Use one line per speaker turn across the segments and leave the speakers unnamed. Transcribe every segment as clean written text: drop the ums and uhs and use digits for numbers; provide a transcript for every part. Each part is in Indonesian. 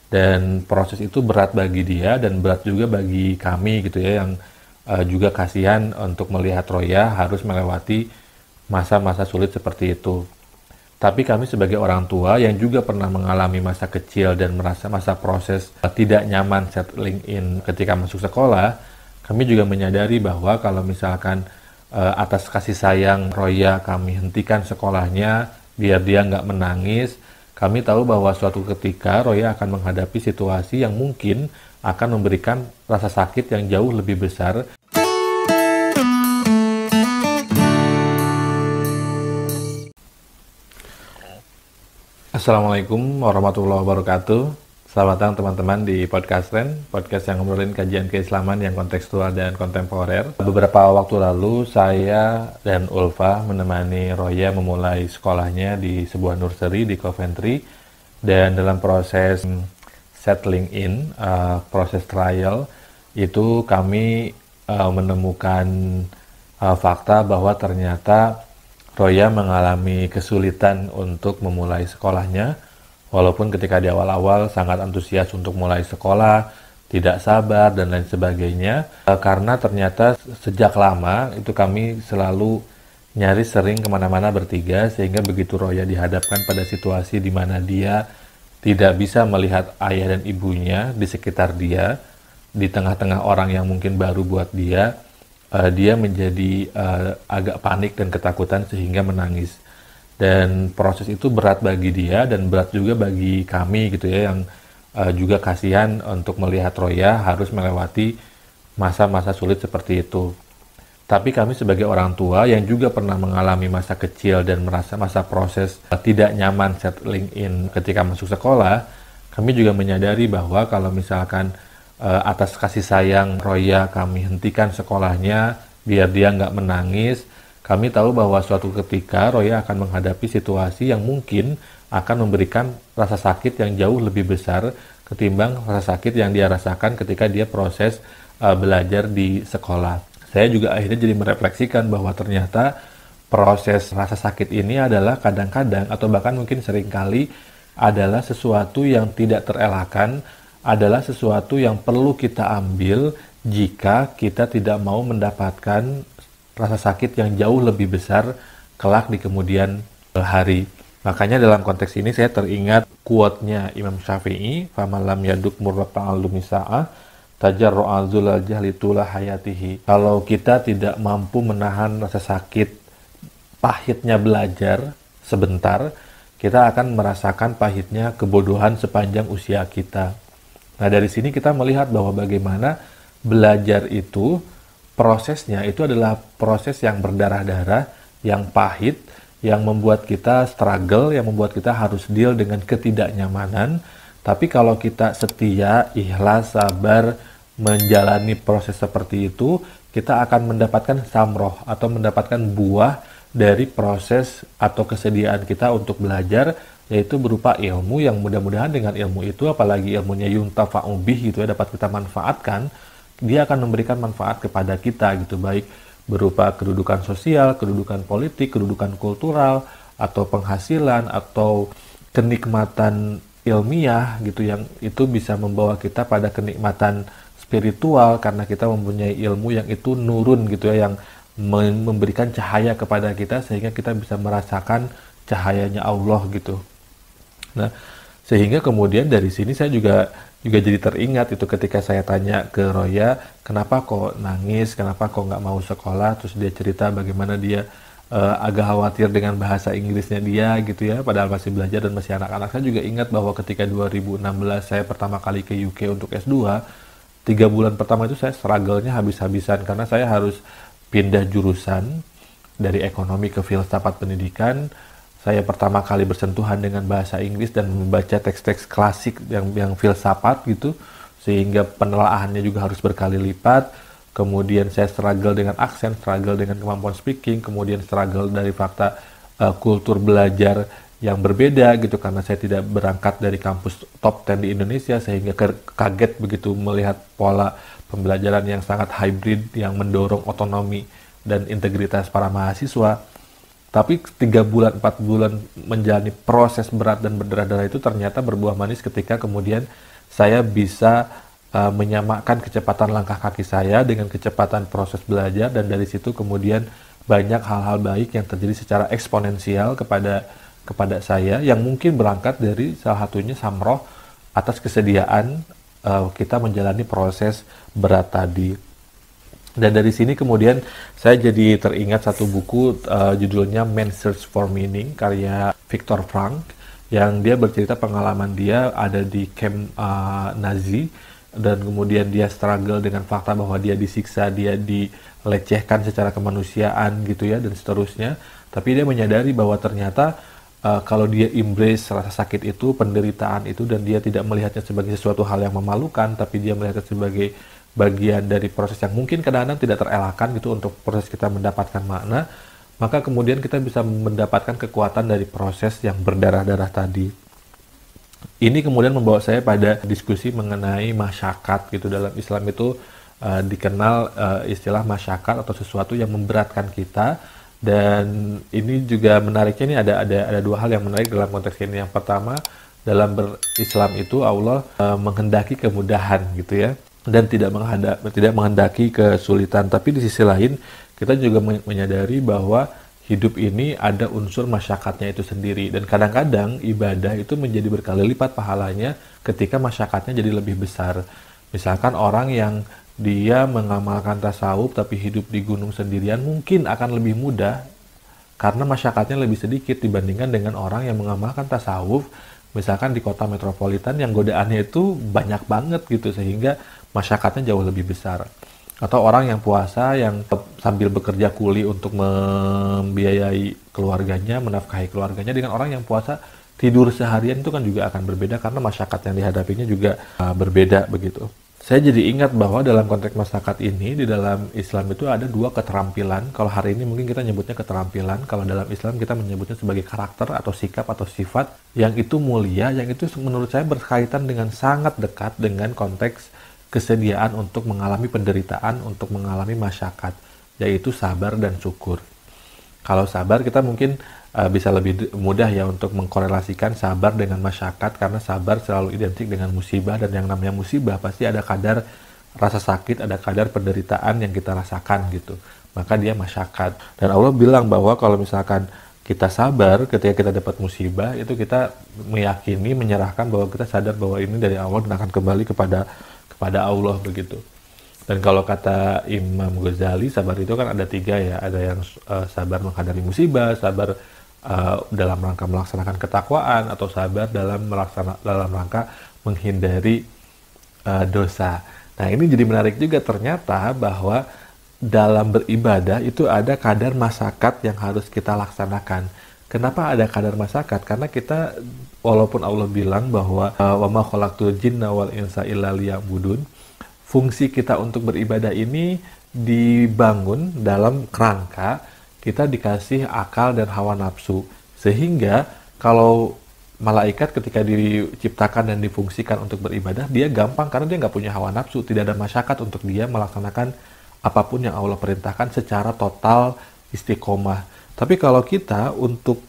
Dan proses itu berat bagi dia dan berat juga bagi kami gitu ya, yang juga kasihan untuk melihat Roya harus melewati masa-masa sulit seperti itu. Tapi kami sebagai orang tua yang juga pernah mengalami masa kecil dan merasa masa proses tidak nyaman settling in ketika masuk sekolah, kami juga menyadari bahwa kalau misalkan atas kasih sayang Roya kami hentikan sekolahnya biar dia nggak menangis, kami tahu bahwa suatu ketika Roya akan menghadapi situasi yang mungkin akan memberikan rasa sakit yang jauh lebih besar. Assalamualaikum warahmatullahi wabarakatuh. Selamat datang teman-teman di Podcast Ren, podcast yang ngobrolin kajian keislaman yang kontekstual dan kontemporer. Beberapa waktu lalu saya dan Ulfa menemani Roya memulai sekolahnya di sebuah nursery di Coventry, dan dalam proses settling in, proses trial itu kami menemukan fakta bahwa ternyata Roya mengalami kesulitan untuk memulai sekolahnya, walaupun ketika di awal-awal sangat antusias untuk mulai sekolah, tidak sabar dan lain sebagainya, karena ternyata sejak lama itu kami selalu nyaris sering kemana-mana bertiga, sehingga begitu Roya dihadapkan pada situasi di mana dia tidak bisa melihat ayah dan ibunya di sekitar dia, di tengah-tengah orang yang mungkin baru buat dia, dia menjadi agak panik dan ketakutan sehingga menangis. Dan proses itu berat bagi dia dan berat juga bagi kami gitu ya, yang juga kasihan untuk melihat Roya harus melewati masa-masa sulit seperti itu. Tapi kami sebagai orang tua yang juga pernah mengalami masa kecil dan merasa masa proses tidak nyaman settling in ketika masuk sekolah, kami juga menyadari bahwa kalau misalkan atas kasih sayang Roya kami hentikan sekolahnya biar dia nggak menangis, kami tahu bahwa suatu ketika Roya akan menghadapi situasi yang mungkin akan memberikan rasa sakit yang jauh lebih besar ketimbang rasa sakit yang dia rasakan ketika dia proses belajar di sekolah. Saya juga akhirnya jadi merefleksikan bahwa ternyata proses rasa sakit ini adalah kadang-kadang atau bahkan mungkin seringkali adalah sesuatu yang tidak terelakkan, adalah sesuatu yang perlu kita ambil jika kita tidak mau mendapatkan rasa sakit yang jauh lebih besar kelak di kemudian hari. Makanya dalam konteks ini saya teringat quote-nya Imam Syafi'i, "Faman lam yaduk murra ta'allumi sa'ah tajarru'a zulal jahli tula hayatihi." Kalau kita tidak mampu menahan rasa sakit pahitnya belajar sebentar, kita akan merasakan pahitnya kebodohan sepanjang usia kita. Nah, dari sini kita melihat bahwa bagaimana belajar itu, prosesnya itu adalah proses yang berdarah-darah, yang pahit, yang membuat kita struggle, yang membuat kita harus deal dengan ketidaknyamanan. Tapi kalau kita setia, ikhlas, sabar, menjalani proses seperti itu, kita akan mendapatkan samroh atau mendapatkan buah dari proses atau kesediaan kita untuk belajar, yaitu berupa ilmu yang mudah-mudahan dengan ilmu itu, apalagi ilmunya yuntafa'u bih gitu ya, dapat kita manfaatkan, dia akan memberikan manfaat kepada kita gitu, baik berupa kedudukan sosial, kedudukan politik, kedudukan kultural, atau penghasilan, atau kenikmatan ilmiah gitu, yang itu bisa membawa kita pada kenikmatan spiritual karena kita mempunyai ilmu yang itu nurun gitu ya, yang memberikan cahaya kepada kita sehingga kita bisa merasakan cahayanya Allah gitu. Nah, sehingga kemudian dari sini saya juga jadi teringat itu ketika saya tanya ke Roya, kenapa kok nangis, kenapa kok nggak mau sekolah, terus dia cerita bagaimana dia agak khawatir dengan bahasa Inggrisnya dia gitu ya, padahal masih belajar dan masih anak-anak. Saya juga ingat bahwa ketika 2016 saya pertama kali ke UK untuk S2, 3 bulan pertama itu saya struggle-nya habis-habisan karena saya harus pindah jurusan dari ekonomi ke filsafat pendidikan. Saya pertama kali bersentuhan dengan bahasa Inggris dan membaca teks-teks klasik yang filsafat gitu, sehingga penelaahannya juga harus berkali lipat. Kemudian saya struggle dengan aksen, struggle dengan kemampuan speaking, kemudian struggle dari fakta kultur belajar yang berbeda gitu, karena saya tidak berangkat dari kampus top 10 di Indonesia, sehingga kaget begitu melihat pola pembelajaran yang sangat hybrid yang mendorong otonomi dan integritas para mahasiswa. Tapi 3 bulan, 4 bulan menjalani proses berat dan berdarah-darah itu ternyata berbuah manis ketika kemudian saya bisa menyamakan kecepatan langkah kaki saya dengan kecepatan proses belajar, dan dari situ kemudian banyak hal-hal baik yang terjadi secara eksponensial kepada saya, yang mungkin berangkat dari salah satunya samroh atas kesediaan kita menjalani proses berat tadi. Dan dari sini kemudian saya jadi teringat satu buku judulnya Man's Search for Meaning karya Viktor Frankl, yang dia bercerita pengalaman dia ada di camp Nazi, dan kemudian dia struggle dengan fakta bahwa dia disiksa, dia dilecehkan secara kemanusiaan gitu ya, dan seterusnya. Tapi dia menyadari bahwa ternyata kalau dia embrace rasa sakit itu, penderitaan itu, dan dia tidak melihatnya sebagai sesuatu hal yang memalukan, tapi dia melihatnya sebagai bagian dari proses yang mungkin kadang-kadang tidak terelakkan gitu untuk proses kita mendapatkan makna, maka kemudian kita bisa mendapatkan kekuatan dari proses yang berdarah-darah tadi. Ini kemudian membawa saya pada diskusi mengenai masyakat gitu. Dalam Islam itu dikenal istilah masyakat atau sesuatu yang memberatkan kita, dan ini juga menariknya, ini ada dua hal yang menarik dalam konteks ini. Yang pertama, dalam berislam itu Allah menghendaki kemudahan gitu ya, dan tidak menghendaki kesulitan. Tapi di sisi lain kita juga menyadari bahwa hidup ini ada unsur masyakatnya itu sendiri, dan kadang-kadang ibadah itu menjadi berkali lipat pahalanya ketika masyakatnya jadi lebih besar. Misalkan orang yang dia mengamalkan tasawuf tapi hidup di gunung sendirian mungkin akan lebih mudah karena masyakatnya lebih sedikit dibandingkan dengan orang yang mengamalkan tasawuf misalkan di kota metropolitan yang godaannya itu banyak banget gitu, sehingga masyakatnya jauh lebih besar. Atau orang yang puasa yang sambil bekerja kuli untuk membiayai keluarganya, menafkahi keluarganya, dengan orang yang puasa tidur seharian, itu kan juga akan berbeda karena masyarakat yang dihadapinya juga berbeda begitu. Saya jadi ingat bahwa dalam konteks masyarakat ini, di dalam Islam itu ada dua keterampilan. Kalau hari ini mungkin kita nyebutnya keterampilan, kalau dalam Islam kita menyebutnya sebagai karakter atau sikap atau sifat yang itu mulia, yang itu menurut saya berkaitan dengan sangat dekat dengan konteks kesediaan untuk mengalami penderitaan, untuk mengalami masyakat, yaitu sabar dan syukur. Kalau sabar kita mungkin bisa lebih mudah ya untuk mengkorelasikan sabar dengan masyakat, karena sabar selalu identik dengan musibah, dan yang namanya musibah pasti ada kadar rasa sakit, ada kadar penderitaan yang kita rasakan gitu. Maka dia masyakat. Dan Allah bilang bahwa kalau misalkan kita sabar ketika kita dapat musibah, itu kita meyakini, menyerahkan bahwa kita sadar bahwa ini dari Allah dan akan kembali kepada Allah begitu. Dan kalau kata Imam Ghazali, sabar itu kan ada tiga ya, ada yang sabar menghadapi musibah, sabar dalam rangka melaksanakan ketakwaan, atau sabar dalam rangka menghindari dosa. Nah ini jadi menarik juga ternyata bahwa dalam beribadah itu ada kadar masyakat yang harus kita laksanakan. Kenapa ada kadar masyakat? Karena kita, walaupun Allah bilang bahwa wa ma khalaqtul jinna wal insa illa liya'budun, fungsi kita untuk beribadah ini dibangun dalam kerangka kita dikasih akal dan hawa nafsu. Sehingga kalau malaikat ketika diciptakan dan difungsikan untuk beribadah, dia gampang karena dia nggak punya hawa nafsu, tidak ada masyakat untuk dia melaksanakan apapun yang Allah perintahkan secara total istiqomah. Tapi kalau kita untuk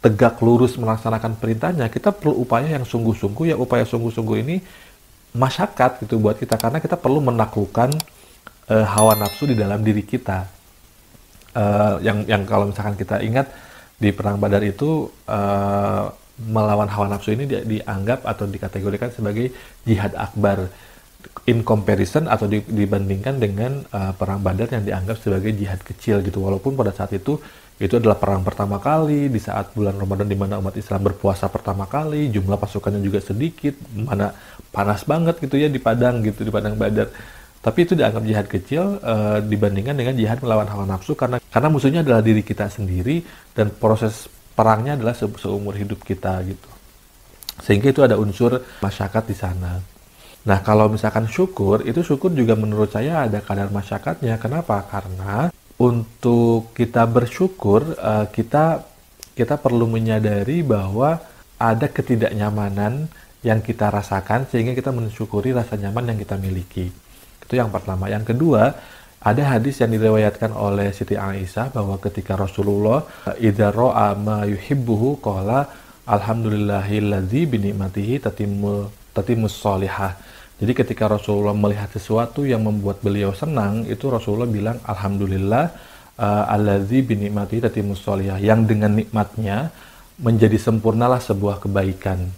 tegak lurus melaksanakan perintahnya, kita perlu upaya yang sungguh-sungguh. Ya upaya sungguh-sungguh ini masyakat gitu buat kita, karena kita perlu menaklukkan hawa nafsu di dalam diri kita. Yang kalau misalkan kita ingat di Perang Badar itu melawan hawa nafsu ini dianggap atau dikategorikan sebagai jihad akbar, in comparison atau dibandingkan dengan Perang Badar yang dianggap sebagai jihad kecil gitu. Walaupun pada saat itu adalah perang pertama kali di saat bulan Ramadan, di mana umat Islam berpuasa pertama kali, jumlah pasukannya juga sedikit, mana panas banget gitu ya di padang Badar. Tapi itu dianggap jihad kecil dibandingkan dengan jihad melawan hawa nafsu, karena musuhnya adalah diri kita sendiri, dan proses perangnya adalah seumur hidup kita gitu. Sehingga itu ada unsur masyakat di sana. Nah kalau misalkan syukur, itu syukur juga menurut saya ada kadar masyakatnya. Kenapa? Karena untuk kita bersyukur, kita perlu menyadari bahwa ada ketidaknyamanan yang kita rasakan, sehingga kita mensyukuri rasa nyaman yang kita miliki. Itu yang pertama. Yang kedua, ada hadis yang diriwayatkan oleh Siti Aisyah bahwa ketika Rasulullah idza ra'a ma yuhibbuhu qala alhamdulillahilladzi bi ni'matihi tatimus sholihah. Jadi ketika Rasulullah melihat sesuatu yang membuat beliau senang, itu Rasulullah bilang alhamdulillah alladzi binikmati tatimus sholihah, yang dengan nikmatnya menjadi sempurnalah sebuah kebaikan.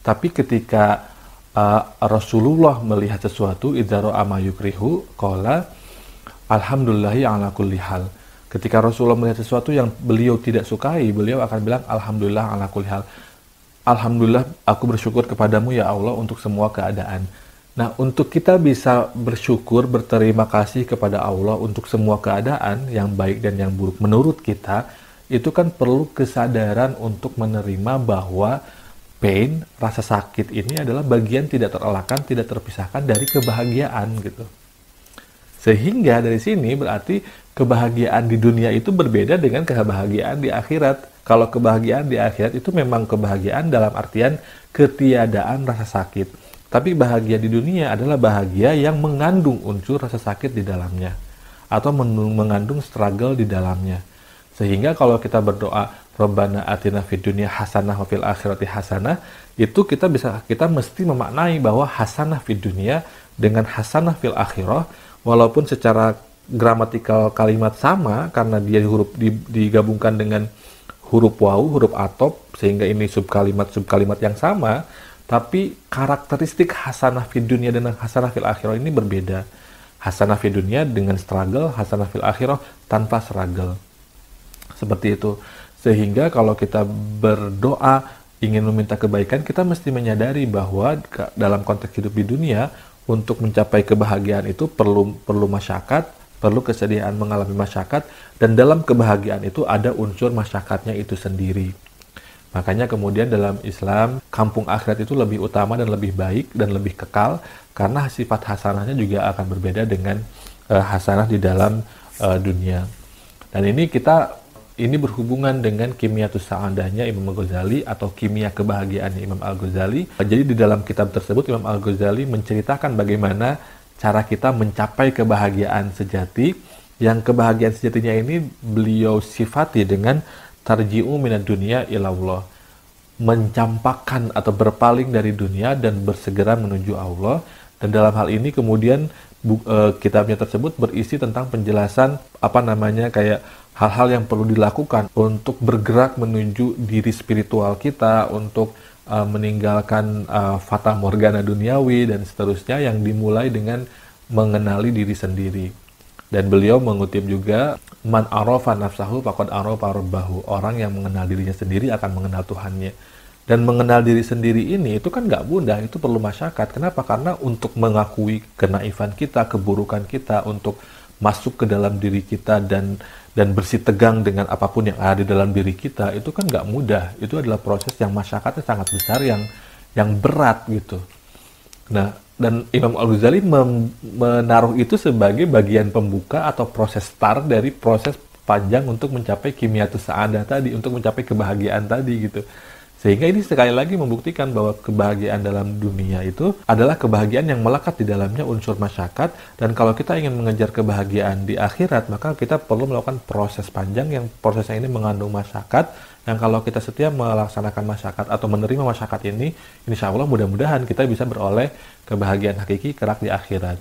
Tapi ketika Rasulullah melihat sesuatu, idza ra'a ma yukrihu qala alhamdulillahi ala kulli hal. Ketika Rasulullah melihat sesuatu yang beliau tidak sukai, beliau akan bilang alhamdulillah ala kulli hal. Alhamdulillah, aku bersyukur kepadamu ya Allah untuk semua keadaan. Nah, untuk kita bisa bersyukur, berterima kasih kepada Allah untuk semua keadaan yang baik dan yang buruk menurut kita, itu kan perlu kesadaran untuk menerima bahwa pain, rasa sakit ini adalah bagian tidak terelakkan, tidak terpisahkan dari kebahagiaan gitu. Sehingga dari sini berarti kebahagiaan di dunia itu berbeda dengan kebahagiaan di akhirat. Kalau kebahagiaan di akhirat itu memang kebahagiaan dalam artian ketiadaan rasa sakit. Tapi bahagia di dunia adalah bahagia yang mengandung unsur rasa sakit di dalamnya. Atau mengandung struggle di dalamnya. Sehingga kalau kita berdoa, Rabbana atina fid dunya hasanah wa fil akhirati hasanah, itu kita mesti memaknai bahwa hasanah fid dunya dengan hasanah fil akhirah, walaupun secara gramatikal kalimat sama, karena dia digabungkan dengan huruf wawu, huruf atop, sehingga ini subkalimat yang sama, tapi karakteristik hasanah fid dunya dan hasanah fil akhirah ini berbeda. Hasanah fid dunya dengan struggle, hasanah fil akhirah tanpa struggle. Seperti itu. Sehingga kalau kita berdoa ingin meminta kebaikan, kita mesti menyadari bahwa dalam konteks hidup di dunia, untuk mencapai kebahagiaan itu perlu masyakat, perlu kesediaan mengalami masyakat, dan dalam kebahagiaan itu ada unsur masyakatnya itu sendiri. Makanya kemudian dalam Islam, kampung akhirat itu lebih utama dan lebih baik dan lebih kekal, karena sifat hasanahnya juga akan berbeda dengan hasanah di dalam dunia. Dan ini berhubungan dengan Kimyatus Sa'adahnya Imam Al-Ghazali atau kimia kebahagiaannya Imam Al-Ghazali. Jadi di dalam kitab tersebut Imam Al-Ghazali menceritakan bagaimana cara kita mencapai kebahagiaan sejati, yang kebahagiaan sejatinya ini beliau sifati dengan tarji'u minad dunya ilallah, mencampakkan atau berpaling dari dunia dan bersegera menuju Allah. Dan dalam hal ini kemudian kitabnya tersebut berisi tentang penjelasan kayak hal-hal yang perlu dilakukan untuk bergerak menuju diri spiritual kita, untuk meninggalkan fata morgana duniawi dan seterusnya, yang dimulai dengan mengenali diri sendiri. Dan beliau mengutip juga, man arafa nafsahu faqad arafa rabbahu, orang yang mengenal dirinya sendiri akan mengenal Tuhannya. Dan mengenal diri sendiri ini itu kan nggak mudah, itu perlu masyakat. Kenapa? Karena untuk mengakui kenaifan kita, keburukan kita, untuk masuk ke dalam diri kita dan bersih tegang dengan apapun yang ada di dalam diri kita, itu kan nggak mudah. Itu adalah proses yang masyakatnya sangat besar, yang berat gitu. Nah, dan Imam Al-Ghazali menaruh itu sebagai bagian pembuka atau proses start dari proses panjang untuk mencapai Kimyatus Sa'adah tadi, untuk mencapai kebahagiaan tadi gitu. Sehingga ini sekali lagi membuktikan bahwa kebahagiaan dalam dunia itu adalah kebahagiaan yang melekat di dalamnya unsur masyakat, dan kalau kita ingin mengejar kebahagiaan di akhirat, maka kita perlu melakukan proses panjang yang prosesnya ini mengandung masyakat, yang kalau kita setia melaksanakan masyakat atau menerima masyakat ini, insya Allah mudah-mudahan kita bisa beroleh kebahagiaan hakiki kelak di akhirat.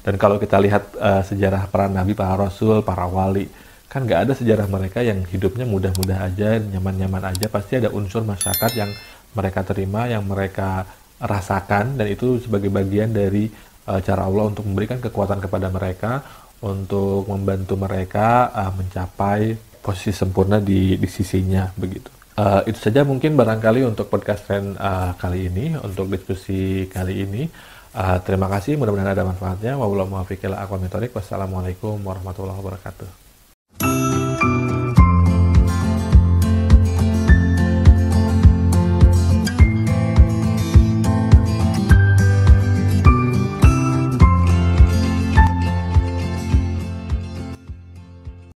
Dan kalau kita lihat sejarah para nabi, para rasul, para wali, kan nggak ada sejarah mereka yang hidupnya mudah-mudah aja, nyaman-nyaman aja. Pasti ada unsur masyarakat yang mereka terima, yang mereka rasakan, dan itu sebagai bagian dari cara Allah untuk memberikan kekuatan kepada mereka, untuk membantu mereka mencapai posisi sempurna di sisinya begitu. Itu saja mungkin barangkali untuk podcast Ren kali ini, untuk diskusi kali ini. Terima kasih, mudah-mudahan ada manfaatnya. Wassalamualaikum warahmatullahi wabarakatuh.